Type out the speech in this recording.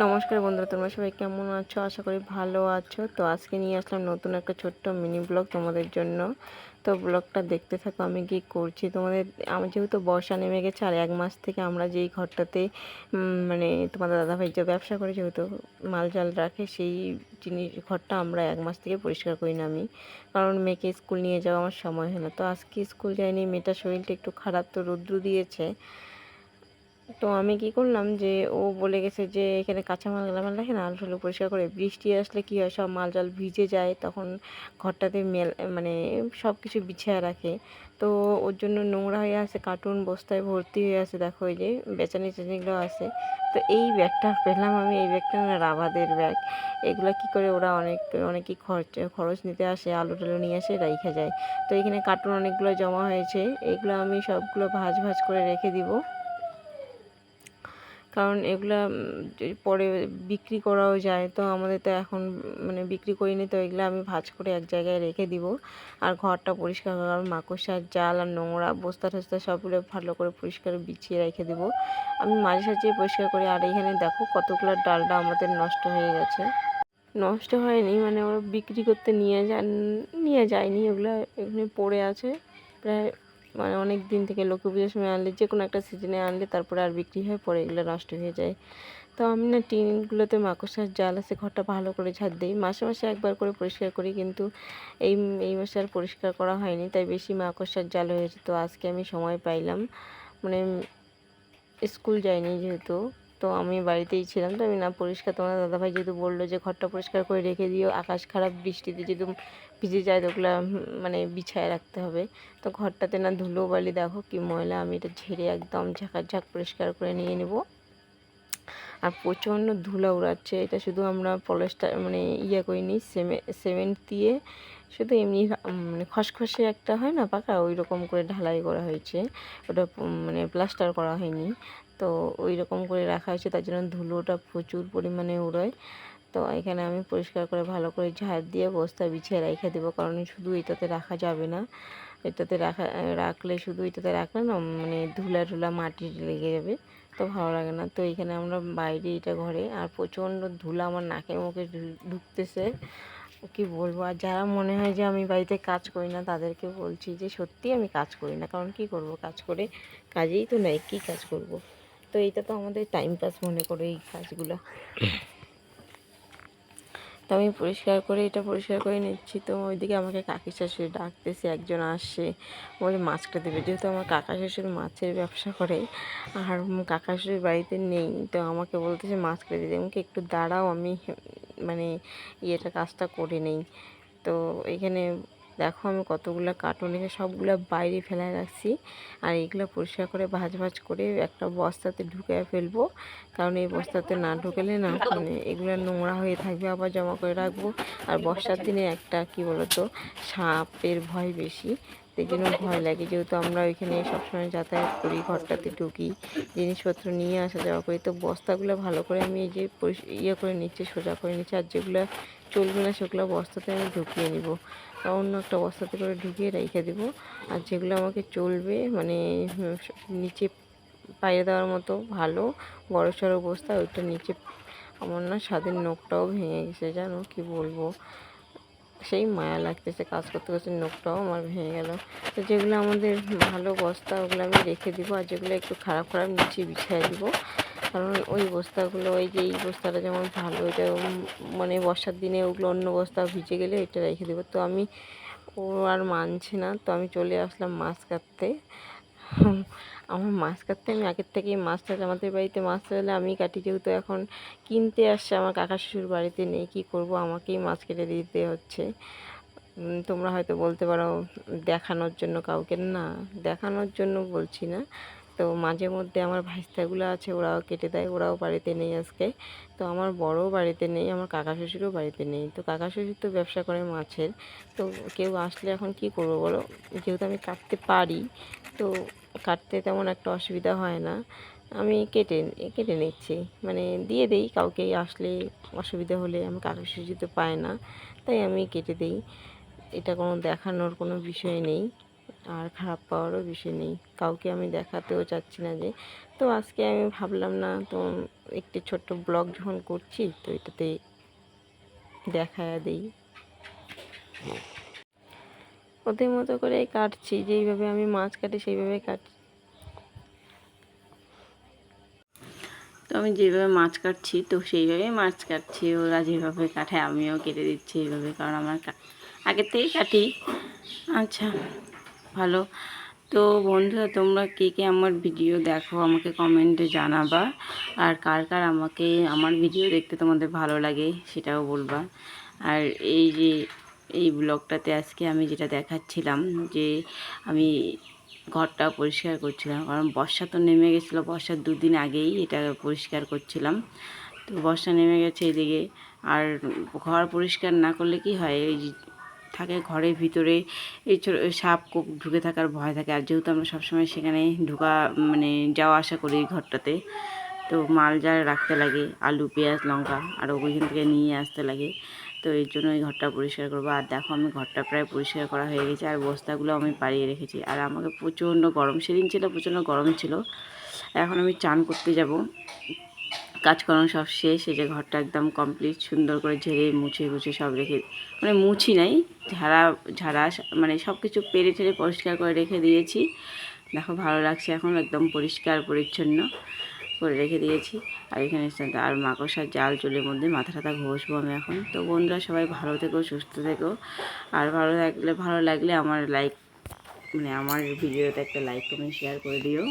নমস্কার বন্ধুরা, তোমরা সবাই কেমন আছো? আশা করি ভালো আছো। তো আজকে নিয়ে আসলাম নতুন একটা ছোট্ট মিনি ব্লগ তোমাদের জন্য। তো ব্লগটা দেখতে থাকো আমি কি করছি। আমি যেহেতু বর্ষা নেমে গেছে আর 1 মাস থেকে আমরা যেই ঘরটাতে মানে তোমাদের দাদাভাই যে ব্যবসা করে, যেহেতু মাল জাল রাখে, সেই ঘরটা আমরা 1 মাস থেকে পরিষ্কার করি না আমি, কারণ মেয়েকে স্কুল নিয়ে যাওয়া আমার সময় হয় না। তো আজকে স্কুল যায়নি, মেয়েটার শরীরটা একটু খারাপ, তো রৌদ্র দিয়েছে। তো আমি কি করলাম যে ও বলে গেছে যে এখানে কাঁচা মাল রাখে না, আলু টালু পরিষ্কার করে, বৃষ্টি আসলে কী হয়, সব মাল জাল ভিজে যায়, তখন ঘরটাতে মানে সব কিছু বিছিয়ে রাখে। তো ওর জন্য নোংরা হয়ে আছে, কার্টুন বস্তায় ভর্তি হয়ে আছে, দেখো এই যে বেচানি টেচানিগুলো আছে। তো এই ব্যাগটা পেলাম আমি, এই ব্যাগটা না রাবাদের ব্যাগ। এগুলো কি করে ওরা অনেকই খরচ নিতে আসে, আলু টালু নিয়ে আসে, রাইখা যায়। তো এখানে কার্টুন অনেকগুলো জমা হয়েছে, এগুলো আমি সবগুলো ভাঁজ ভাঁজ করে রেখে দিব, কারণ এগুলা যদি পরে বিক্রি করাও যায়। তো আমাদের তো এখন মানে বিক্রি করিনি, তো এগুলো আমি ভাঁজ করে এক জায়গায় রেখে দিব। আর ঘরটা পরিষ্কার করার, কারণ মাকড়সার জাল আর নোংরা বস্তা টস্তা সবগুলো ভালো করে পরিষ্কার বিছিয়ে রেখে দেবো। আমি মাঝে সাঝে পরিষ্কার করি। আর এখানে দেখো কতগুলো ডালটা আমাদের নষ্ট হয়ে গেছে। নষ্ট হয়নি মানে ওরা বিক্রি করতে নিয়ে যায়নি, ওগুলো এখানে পড়ে আছে প্রায়, মানে অনেক দিন থেকে। লক্ষ্মী পুজোর সময় আনলে, যে কোনো একটা সিজনে আনলে তারপরে আর বিক্রি হয়, পরে এগুলো নষ্ট হয়ে যায়। তো আমি না টিনগুলোতে মাকড়সার জাল আছে, ঘরটা ভালো করে ঝাড় দিই, মাসে মাসে একবার করে পরিষ্কার করি, কিন্তু এই এই মাসে আর পরিষ্কার করা হয়নি, তাই বেশি মাকড়সার জাল হয়েছে। তো আজকে আমি সময় পাইলাম, মানে স্কুল যাইনি যেহেতু, তো আমি বাড়িতেই ছিলাম, তো আমি না পরিষ্কার, তোমার দাদাভাই যেহেতু বললো যে ঘরটা পরিষ্কার করে রেখে দিও, আকাশ খারাপ, বৃষ্টিতে যেহেতু ভিজে যায় তো ওগুলো বিছায় রাখতে হবে। তো ঘরটাতে না ধুলো বালি দেখো কি ময়লা, আমি এটা ঝেড়ে একদম ঝাঁকাঝাঁক পরিষ্কার করে নিয়ে নেব। আর প্রচণ্ড ধুলা উড়াচ্ছে, এটা শুধু আমরা পলিস্টার মানে করিনি, সিমেন্ট দিয়ে শুধু এমনি মানে খসখসে একটা হয় না পাকা, ওই রকম করে ঢালাই করা হয়েছে, ওটা মানে প্লাস্টার করা হয়নি। তো ওই রকম করে রাখা হয়েছে, তার জন্য ধুলোটা প্রচুর পরিমাণে উড়োয়। তো এখানে আমি পরিষ্কার করে ভালো করে ঝাড় দিয়ে বস্তা বিছিয়ে রেখে দেবো, কারণ শুধু এটাতে রাখা যাবে না। এটাতে রাখলে শুধু এটাতে রাখলে না মানে ধুলা মাটি লেগে যাবে, তো ভালো লাগে না। তো এখানে আমরা বাইরে, এটা ঘরে, আর প্রচণ্ড ধুলা আমার নাকে মুখে ঢুকতেছে, কি বলবো। আর যারা মনে হয় যে আমি বাড়িতে কাজ করি না, তাদেরকে বলছি যে সত্যি আমি কাজ করি না, কারণ কি করব, কাজ করে কাজেই তো নাই, কী কাজ করব। তো এটা তো আমাদের টাইম পাস মনে করে এই কাজগুলো। তো আমি এটা পরিষ্কার করে নিচ্ছি। তো ওইদিকে আমাকে কাকি শাশুড়ি ডাকতেছে, একজন আসছে, বলে মাছটা দেবে, যেহেতু আমার কাকা শ্বশুর মাছের ব্যবসা করে, আর কাকা শ্বশুর বাড়িতে নেই, তো আমাকে বলতেছে মাছ কেটে দিতে। আমাকে একটু দাঁড়াও, আমি মানে কাজটা করে নেই। তো এখানে দেখো আমি কতগুলো কার্টুন রেখে সবগুলো বাইরে ফেলায় রাখছি, আর এইগুলো পরিষ্কার করে ভাঁজ ভাঁজ করে একটা বস্তাতে ঢুকে ফেলবো, কারণ এই বস্তাতে না ঢুকেলে না মানে এগুলো নোংরা হয়ে থাকবে, আবার জমা করে রাখবো। আর বর্ষার দিনে একটা কি বলতো, সাপের ভয় বেশি, সেই জন্য ভয় লাগে, যেহেতু আমরা ওইখানে সবসময় যাতায়াত করি, ঘরটাতে ঢুকি, জিনিসপত্র নিয়ে আসা যাওয়া করি। তো বস্তাগুলো ভালো করে আমি এই যে করে নিচ্ছি, সোজা করে নিচ্ছি, আর যেগুলো চলবে না সেগুলো বস্তাতে আমি ঢুকিয়ে নিব, অন্য একটা বস্তাতে করে ঢুকিয়ে রেখে দেবো। আর যেগুলো আমাকে চলবে মানে নিচে পাইয়ে দেওয়ার মতো ভালো বড় সড়ো বস্তা, ওইটা নিচে, আমার না স্বাদের নখটাও ভেঙে গেছে, জানো কি বলবো, সেই মায়া লাগতেছে, কাজ করতে করতে নখটাও আমার ভেঙে গেল। তো যেগুলো আমাদের ভালো বস্তা ওগুলো আমি রেখে দিব, আর যেগুলো একটু খারাপ খারাপ নিচে বিছিয়ে দিব, কারণ ওই বস্তাগুলো, ওই যে এই বস্তাটা যেমন ভালো, এটা মানে বর্ষার দিনে ওগুলো অন্য বস্তা ভিজে গেলে এটা রেখে দেবো। তো আমি ও আর মানছে না, তো আমি চলে আসলাম মাছ কাটতে। আমার মাছ কাটতে, আমি আগের থেকেই মাছটা, আমাদের বাড়িতে মাছ চাইলে আমি কাটি, যেহেতু এখন কিনতে আসছে, আমার কাকা শ্বশুর বাড়িতে নেই, কি করব, আমাকেই মাছ কেটে দিতে হচ্ছে। তোমরা হয়তো বলতে পারো দেখানোর জন্য কাউকে, না দেখানোর জন্য বলছি না। তো মাঝে মধ্যে আমার ভাইস্তাগুলো আছে, ওরাও কেটে দেয়, ওরাও বাড়িতে নেই আজকে। তো আমার বড়ও বাড়িতে নেই, আমার কাকা শ্বশুরও বাড়িতে নেই। তো কাকা শ্বশুর তো ব্যবসা করে মাছের, তো কেউ আসলে এখন কি করব বলো, যেহেতু আমি কাটতে পারি, তো কাটতে তেমন একটা অসুবিধা হয় না, আমি কেটে কেটে নিচ্ছি, মানে দিয়ে দেই কাউকে আসলে, অসুবিধা হলে। আমার কাকা শ্বশুর তো পায় না, তাই আমি কেটে দিই, এটা কোনো দেখানোর কোনো বিষয় নেই, আর খারাপ পাওয়ারও বিষয় নেই, কাউকে আমি দেখাতেও চাচ্ছি না যে তো আজকে আমি ভাবলাম না তো একটি ছোট্ট ব্লগ যখন করছি তো এটাতে দেখায়া দিই। ওদের মতো করে কাটছি, যেইভাবে আমি মাছ কাটি সেইভাবে কাটছি। তো আমি যেভাবে মাছ কাটছি তো সেইভাবেই মাছ কাটছি, ওরা যেভাবে কাটে আমিও কেটে দিচ্ছি এইভাবে, কারণ আমার আগের থেকেই কাটি। আচ্ছা, ভালো। তো বন্ধুরা, তোমরা কে কে আমার ভিডিও দেখো আমাকে কমেন্টে জানাবা, আর কার কার আমাকে আমার ভিডিও দেখতে তোমাদের ভালো লাগে সেটাও বলবা। আর এই যে এই ব্লগটাতে আজকে আমি যেটা দেখাচ্ছিলাম যে আমি ঘরটা পরিষ্কার করছিলাম, কারণ বর্ষা তো নেমে গেছিলো, বর্ষার 2 দিন আগেই এটা পরিষ্কার করছিলাম। তো বর্ষা নেমে গেছে এদিকে, আর ঘর পরিষ্কার না করলে কি হয়, এই থাকে ঘরের ভিতরে এই সাপ কোপ ঢুকে থাকার ভয় থাকে। আর যেহেতু আমরা সবসময় সেখানে মানে যাওয়া আসা করি এই ঘরটাতে, তো মাল যা রাখতে লাগে আলু পেঁয়াজ লঙ্কা আর ওইখান থেকে নিয়ে আসতে লাগে। তো এর জন্য এই ঘরটা পরিষ্কার করবো। আর দেখো আমি ঘরটা প্রায় পরিষ্কার করা হয়ে গেছে, আর বস্তাগুলো আমি পাড়িয়ে রেখেছি। আর আমাকে প্রচণ্ড গরম, সেদিন ছিল প্রচণ্ড গরম ছিল। এখন আমি চান করতে যাব, কাজকর্ম সব শেষ। এই যে ঘরটা একদম কমপ্লিট, সুন্দর করে ঝেড়ে মুছে গুছে সব রেখে, মানে মুছি নাই, ঝাড়া মানে সব কিছু পেরে ঠেড়ে পরিষ্কার করে রেখে দিয়েছি। দেখো ভালো লাগছে, এখন একদম পরিষ্কার পরিচ্ছন্ন করে রেখে দিয়েছি। আর এখানে আর মাকড়সার জাল চুলের মধ্যে মাথা টাথা ঘষবো আমি এখন। তো বন্ধুরা সবাই ভালো থেকো, সুস্থ থেকো। আর ভালো লাগলে আমার আমার ভিডিওতে একটা লাইক কমেন্ট শেয়ার করে দিও।